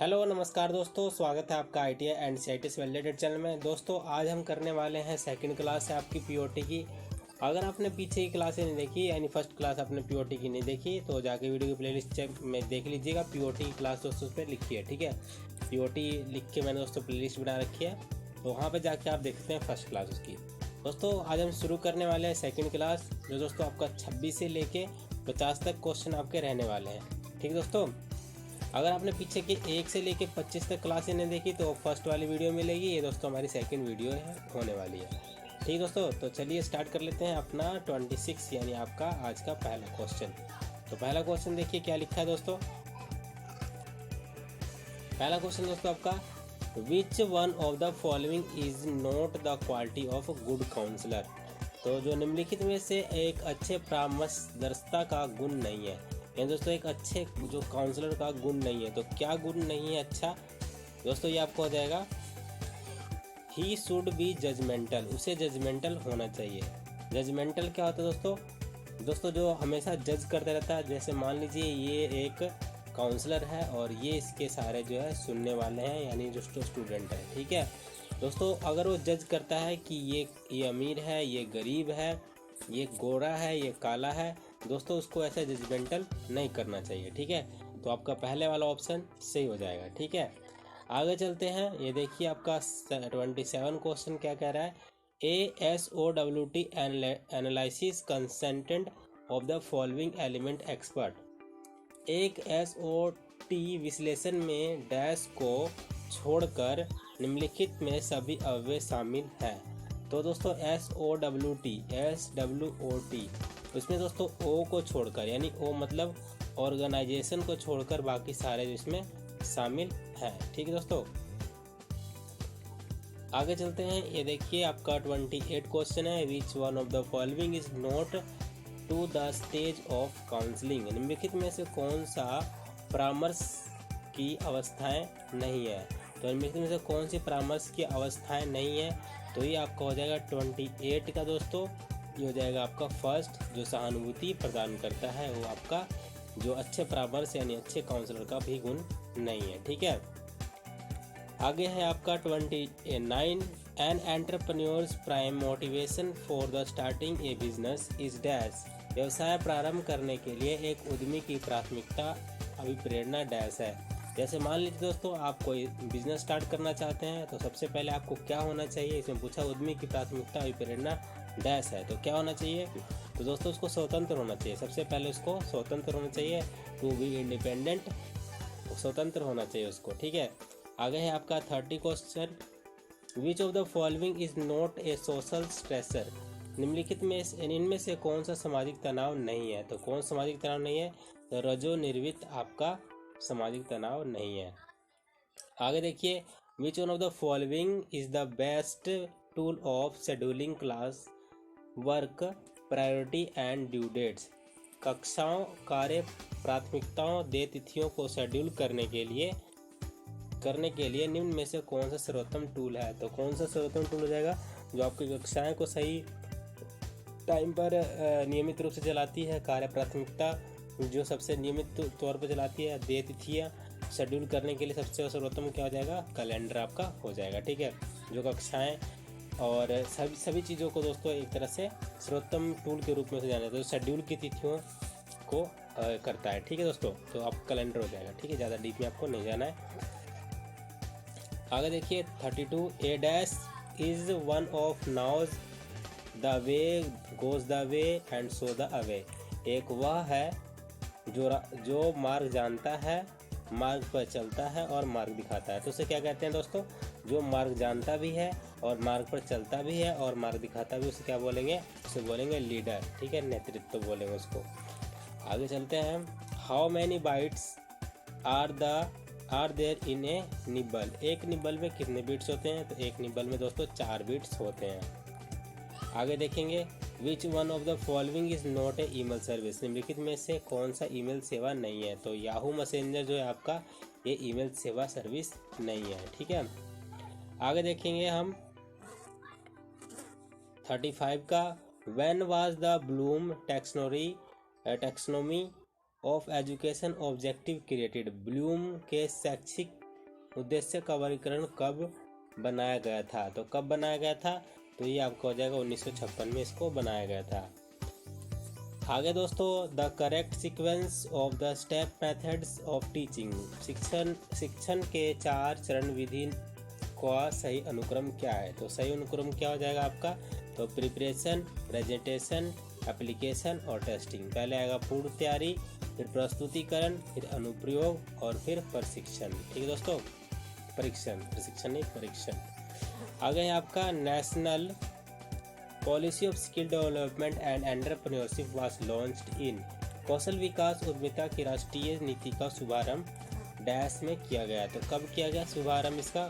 Hello नमस्कार दोस्तों, स्वागत है आपका ITI and CITS validated channel में। दोस्तों आज हम करने वाले हैं सेकंड क्लास है आपकी POT की। अगर आपने पीछे की क्लासें नहीं देखी यानी फर्स्ट क्लास आपने POT की नहीं देखी तो जाके वीडियो की प्लेलिस्ट चेक में देख लीजिएगा। POT की क्लास दोस्तों उस पर लिखी है, ठीक है। POT लिख के मैंने दोस्तों प्लेलिस्ट बना रखी है, तो वहाँ पर जाके आप देखते हैं फर्स्ट क्लास उसकी। दोस्तों आज हम शुरू करने वाले हैं सेकेंड क्लास, जो दोस्तों आपका 26 से लेके 50 तक क्वेश्चन आपके रहने वाले हैं, ठीक दोस्तों। अगर आपने पीछे के 1 से लेके 25 तक क्लासें नहीं देखी तो फर्स्ट वाली वीडियो मिलेगी, ये दोस्तों हमारी सेकंड वीडियो है होने वाली है, ठीक दोस्तों। तो चलिए स्टार्ट कर लेते हैं अपना 26 यानी आपका आज का पहला क्वेश्चन। तो पहला क्वेश्चन देखिए क्या लिखा है दोस्तों। पहला क्वेश्चन दोस्तों आपका, which one of the following is not the quality of good counsellor. तो जो निम्नलिखित में से एक अच्छे परामर्शदाता का गुण नहीं है, यानी दोस्तों एक अच्छे जो काउंसलर का गुण नहीं है। तो क्या गुण नहीं है अच्छा दोस्तों, ये आपको हो जाएगा ही शुड बी जजमेंटल, उसे जजमेंटल होना चाहिए। जजमेंटल क्या होता है दोस्तों जो हमेशा जज करता रहता है। जैसे मान लीजिए ये एक काउंसलर है और ये इसके सारे जो है सुनने वाले हैं, यानी जो स्टूडेंट है, ठीक है दोस्तों। अगर वो जज करता है कि ये अमीर है, ये गरीब है, ये गोरा है, ये काला है, दोस्तों उसको ऐसा जजमेंटल नहीं करना चाहिए, ठीक है। तो आपका पहले वाला ऑप्शन सही हो जाएगा, ठीक है। आगे चलते हैं, ये देखिए आपका 27 क्वेश्चन क्या कह रहा है। ASOWT analysis consultant of the following element expert. एक SOT विश्लेषण में डैश को छोड़कर निम्नलिखित में सभी अवयव शामिल हैं। तो दोस्तों SOWT उसमें दोस्तों O को छोड़कर, यानी O मतलब ऑर्गेनाइजेशन को छोड़कर बाकी सारे इसमें शामिल हैं, ठीक है दोस्तों। आगे चलते हैं, ये देखिए आपका 28 क्वेश्चन है। Which one of the following is not to the stage of counselling. निम्नलिखित में से कौन सा परामर्श की अवस्थाएं नहीं है। तो निम्नलिखित में से कौन सी परामर्श की अवस्थाएं नहीं है, तो ये आपका हो जाएगा 28 का दोस्तों। ये हो जाएगा आपका फर्स्ट, जो सहानुभूति प्रदान करता है वो आपका जो अच्छे परामर्श यानी अच्छे काउंसलर का भी गुण नहीं है, ठीक है। आगे है आपका 29, an entrepreneur's prime motivation for the starting a business is dash. व्यवसाय प्रारंभ करने के लिए एक उद्यमी की प्राथमिकता अभिप्रेरणा डैश है। जैसे मान लीजिए दोस्तों आप कोई बिजनेस स्टार्ट करना चाहते हैं, तो सबसे पहले आपको क्या होना चाहिए, इसमें पूछा उद्यमी की प्राथमिकता अभिप्रेरणा डैश है, तो क्या होना चाहिए। तो दोस्तों उसको स्वतंत्र होना चाहिए, सबसे पहले उसको स्वतंत्र होना चाहिए, टू बी इंडिपेंडेंट, स्वतंत्र होना चाहिए उसको, ठीक है। आगे है आपका 30 question, which of the following is not a social stressor. निम्नलिखित में इनमें से कौन सा सामाजिक तनाव नहीं है। तो कौन सामाजिक तनाव नहीं है, तो रजो निर्वित आपका सामाजिक तनाव नहीं है। आगे देखिए, which one of the following is the best tool of scheduling class work priority and due dates. कक्षाओं, कार्य प्राथमिकताओं, देय तिथियों को शेड्यूल करने के लिए निम्न में से कौन सा सर्वोत्तम टूल है। तो कौन सा सर्वोत्तम टूल हो जाएगा, जो आपकी कक्षाएं को सही टाइम पर नियमित रूप से चलाती है, कार्य प्राथमिकता जो सबसे नियमित तौर पर चलाती है, देय तिथियाँ शेड्यूल करने के लिए सबसे सर्वोत्तम क्या हो जाएगा, कैलेंडर आपका हो जाएगा, ठीक है। जो कक्षाएं और सभी चीज़ों को दोस्तों एक तरह से सर्वोत्तम टूल के रूप में से जाना जाता है, तो शेड्यूल की तिथियों को करता है, ठीक है दोस्तों। तो आप कैलेंडर हो जाएगा, ठीक है, ज़्यादा डीप में आपको नहीं जाना है। आगे देखिए 32, A dash is one of nouns the way goes the way and so the away. एक वह है जो मार्ग जानता है, मार्ग पर चलता है और मार्ग दिखाता है। तो उसे क्या कहते हैं दोस्तों, जो मार्ग जानता भी है और मार्ग पर चलता भी है और मार्ग दिखाता भी, उसे क्या बोलेंगे, उसे बोलेंगे लीडर, ठीक है, नेतृत्व तो बोलेंगे उसको। आगे चलते हैं, how many bytes are there in a nibble. एक निब्बल में कितने बीट्स होते हैं। तो एक निब्बल में दोस्तों 4 बीट्स होते हैं। आगे देखेंगे, विच one of the following is not a email service. निम्नलिखित में से कौन सा ईमेल सेवा नहीं है। तो याहू मैसेंजर जो है आपका, ये ईमेल सेवा सर्विस नहीं है, ठीक है। आगे देखेंगे हम 35 का, when was the Bloom taxonomy of education objective created. Bloom के शैक्षिक उद्देश्य का वर्गीकरण कब बनाया गया था? तो कब बनाया गया था? तो ये आपका हो जाएगा 1956 में इसको बनाया गया था। आगे दोस्तों, the correct sequence of the step methods of teaching, शिक्षण के 4 चरण विधि का सही अनुक्रम क्या है? तो सही अनुक्रम क्या हो जाएगा आपका? तो प्रिपरेशन, प्रेजेंटेशन, एप्लीकेशन और टेस्टिंग। पहले आएगा पूर्व तैयारी, फिर प्रस्तुतिकरण, फिर अनुप्रयोग और फिर प्रशिक्षण। ठीक है दोस्तों, प्रशिक्षण नहीं, परीक्षण। आगे है आपका national policy of skill development and entrepreneurship was launched in, कौशल विकास उद्यमिता की राष्ट्रीय नीति का शुभारंभ डैश में किया गया। तो कब किया गया शुभारंभ इसका?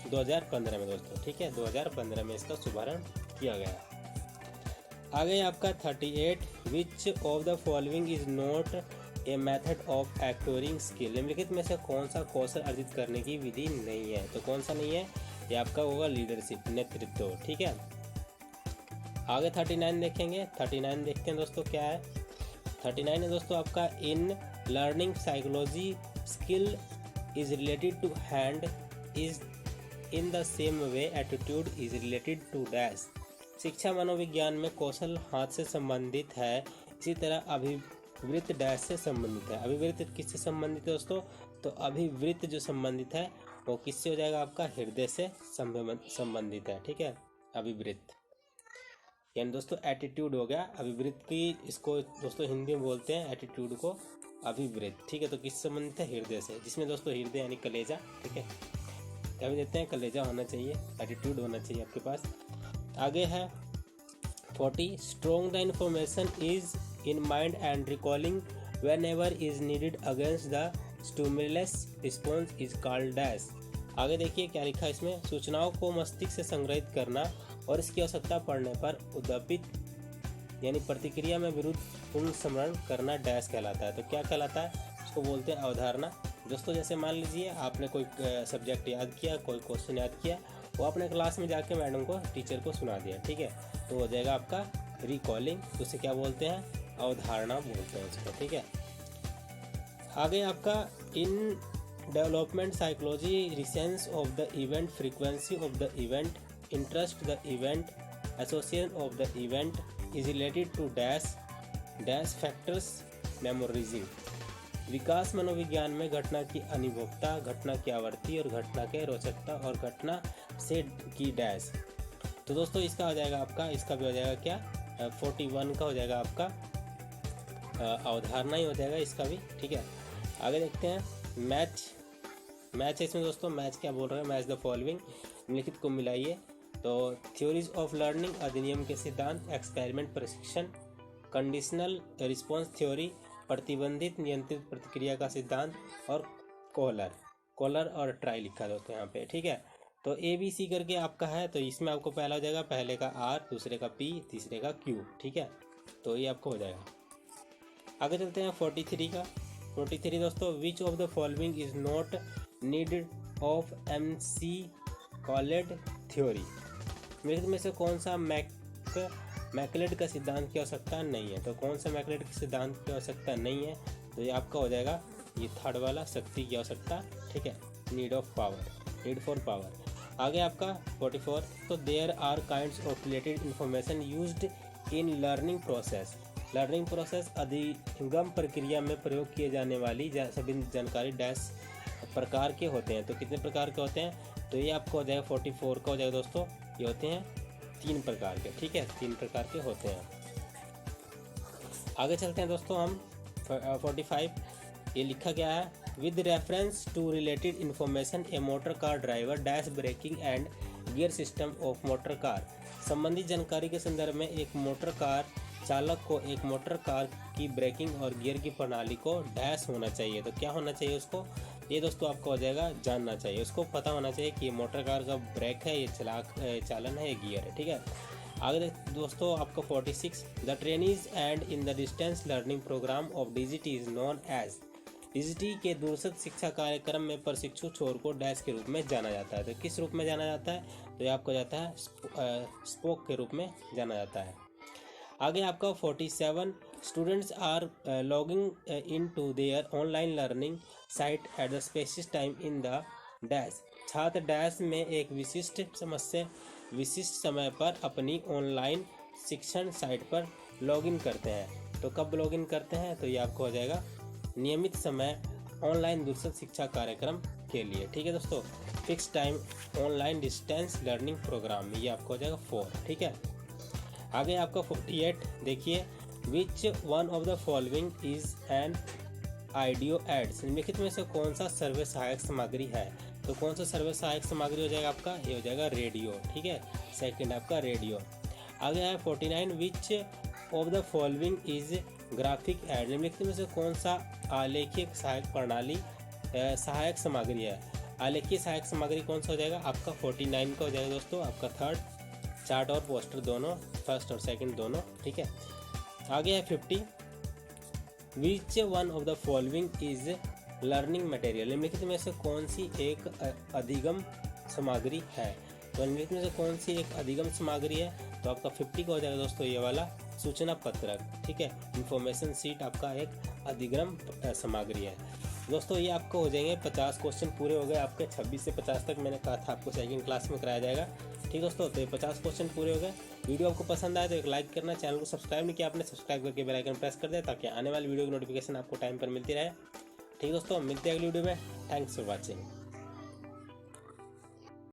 2015 में दोस्तों। ठीक है, 2015 में इसका शुभारंभ किया गया। आगे आपका 38, विच of the following is not a method of acquiring skill, निम्नलिखित में से कौन सा कौशल अर्जित करने की विधि नहीं है? तो कौन सा नहीं है? ये आपका होगा लीडरशिप, नेतृत्व। ठीक है, आगे 39 देखेंगे। 39 देखते हैं दोस्तों क्या है। 39 है दोस्तों आपका, in learning psychology skill is related to hand is in the same way attitude is related to dash, शिक्षा मनोविज्ञान में कौशल हाथ से संबंधित है, इसी तरह अभिवृत्त डैश से संबंधित है। अभिवृत्त किससे संबंधित है दोस्तों? तो अभिवृत्त जो संबंधित है वो किससे हो जाएगा आपका? हृदय से संबंधित है। ठीक है, अभिवृत्त यानी दोस्तों एटीट्यूड हो गया। अभिवृत्त की इसको दोस्तों हिंदी में बोलते हैं एटीट्यूड को अभिवृत्त। ठीक है, तो किससे संबंधित है? हृदय से, जिसमें दोस्तों हृदय यानी कलेजा। ठीक है, क्या भी देते हैं? कलेजा होना चाहिए, एटीट्यूड होना चाहिए आपके पास। आगे है 40, strong the information is in mind and recalling when ever is needed against the stimulus response is called dash. आगे देखिए क्या लिखा है इसमें, सूचनाओं को मस्तिष्क से संग्रहित करना और इसकी आवश्यकता पड़ने पर उद्दीपित यानी प्रतिक्रिया में विरुद्ध पुनर्स्मरण करना डैश कहलाता है। तो क्या कहलाता है? उसको बोलते हैं अवधारणा। दोस्तों जैसे मान लीजिए आपने कोई सब्जेक्ट याद किया, कोई क्वेश्चन याद किया, वो आपने क्लास में जाके मैडम को, टीचर को सुना दिया। ठीक है, तो हो जाएगा आपका रिकॉलिंग। उसे क्या बोलते हैं? अवधारणा बोलते हैं उसको। ठीक है, आगे आपका in development psychology recency of the event, frequency of the event, interest the event, association of the event is related to dash factors memorising. विकास मनोविज्ञान में घटना की अनुभवता, घटना की आवृत्ति और घटना के रोचकता और घटना से की डैश। तो दोस्तों इसका हो जाएगा आपका, इसका भी हो जाएगा क्या? 41 का हो जाएगा आपका अवधारणा ही हो जाएगा इसका भी। ठीक है, आगे देखते हैं मैच है इसमें दोस्तों। मैच क्या बोल रहे हैं? मैच द फॉलोइंग, निम्नलिखित को मिलाइए। तो थ्योरीज ऑफ लर्निंग, अधिनियम के सिद्धांत, एक्सपेरिमेंट प्रशिक्षण, कंडीशनल रिस्पॉन्स थ्योरी, प्रतिबंधित नियंत्रित प्रतिक्रिया का सिद्धांत और कॉलर और ट्राई लिखा दोस्तों यहाँ पे। ठीक है, तो ABC करके आपका है, तो इसमें आपको पहला हो जाएगा, पहले का R, दूसरे का P, तीसरे का Q। ठीक है, तो ये आपको हो जाएगा। आगे चलते हैं 43 का। 43 दोस्तों, which of the following is not needed of MC called theory, मेरे में से कौन सा मैकलेड का सिद्धांत की आवश्यकता नहीं है? तो कौन सा मैकलेड के सिद्धांत की आवश्यकता नहीं है? तो ये आपका हो जाएगा ये थर्ड वाला, शक्ति की आवश्यकता। ठीक है, नीड फॉर पावर। आगे आपका 44, तो there are kinds of related information used in learning process. Learning process अधिगम प्रक्रिया में प्रयोग किए जाने वाली सभी जानकारी डैश प्रकार के होते हैं। तो कितने प्रकार के होते हैं? तो ये आपको हो जाएगा 44 का हो जाएगा दोस्तों, ये होते हैं 3 प्रकार के। ठीक है, 3 प्रकार के होते हैं। आगे चलते हैं दोस्तों हम 45, ये लिखा गया है, with reference to related information a motor car driver dash braking and gear system of motor car. संबंधित जानकारी के संदर्भ में एक मोटर कार चालक को एक मोटर कार की ब्रेकिंग और गियर की प्रणाली को डैश होना चाहिए। तो क्या होना चाहिए उसको? ये दोस्तों आपको हो जाएगा जानना चाहिए, उसको पता होना चाहिए कि ये मोटर कार का ब्रेक है, ये चालन है, ये गियर है। ठीक है, आगे दोस्तों आपको 46, the trainees and in the distance learning programme of DGT is known as. DGT के दूरस्थ शिक्षा कार्यक्रम में प्रशिक्षु छोर को डैश के रूप में जाना जाता है। तो किस रूप में जाना जाता है? तो ये आपको जाता है स्पोक के रूप में जाना जाता है। आगे आपका 47, students are logging in to their online learning site at the specific time in the dash छात्र डैश में एक विशिष्ट समय पर अपनी ऑनलाइन शिक्षण साइट पर लॉगिन करते हैं। तो कब लॉगिन करते हैं, तो ये आपको हो जाएगा नियमित समय ऑनलाइन दूरस्थ शिक्षा कार्यक्रम के लिए। ठीक है दोस्तों, fixed time online distance learning programme, ये आपको हो जाएगा 4। ठीक है, आगे आपका 48 देखिए, which one of the following is an audio aids, निम्नलिखित में से कौन सा सर्वे सहायक सामग्री है। तो कौन सा सर्वे सहायक सामग्री हो जाएगा आपका, ये हो जाएगा रेडियो। ठीक है, सेकंड आपका रेडियो। आगे है 49, which of the following is graphic aid, निम्नलिखित में से कौन सा आलेखीय सहायक प्रणाली सहायक सामग्री है। आलेखीय सहायक सामग्री कौन सा हो जाएगा आपका 49 का हो जाएगा दोस्तों, आपका थर्ड, चार्ट और पोस्टर दोनों, फर्स्ट और सेकंड दोनों। ठीक है, आगे है 50, विच one of the following is learning material, निम्नलिखित में से कौन सी एक अधिगम सामग्री है। तो निम्नलिखित में से कौन सी एक अधिगम सामग्री है, तो आपका 50 का हो जाएगा दोस्तों ये वाला सूचना पत्रक। ठीक है, इंफॉर्मेशन सीट आपका एक अधिगम सामग्री है। दोस्तों ये आपको हो जाएंगे 50 क्वेश्चन पूरे हो गए आपके। 26 से 50 तक मैंने कहा था आपको सेकंड क्लास में कराया जाएगा। ठीक दोस्तों, तो ये 50 क्वेश्चन पूरे हो गए। वीडियो आपको पसंद आए तो एक लाइक करना, चैनल को सब्सक्राइब नहीं किया आपने, सब्सक्राइब करके बेल आइकन प्रेस कर दे ताकि आने वाली वीडियो की नोटिफिकेशन आपको टाइम पर मिलती रहे। ठीक दोस्तों, मिलते हैं अगली वीडियो में। Thanks for watching.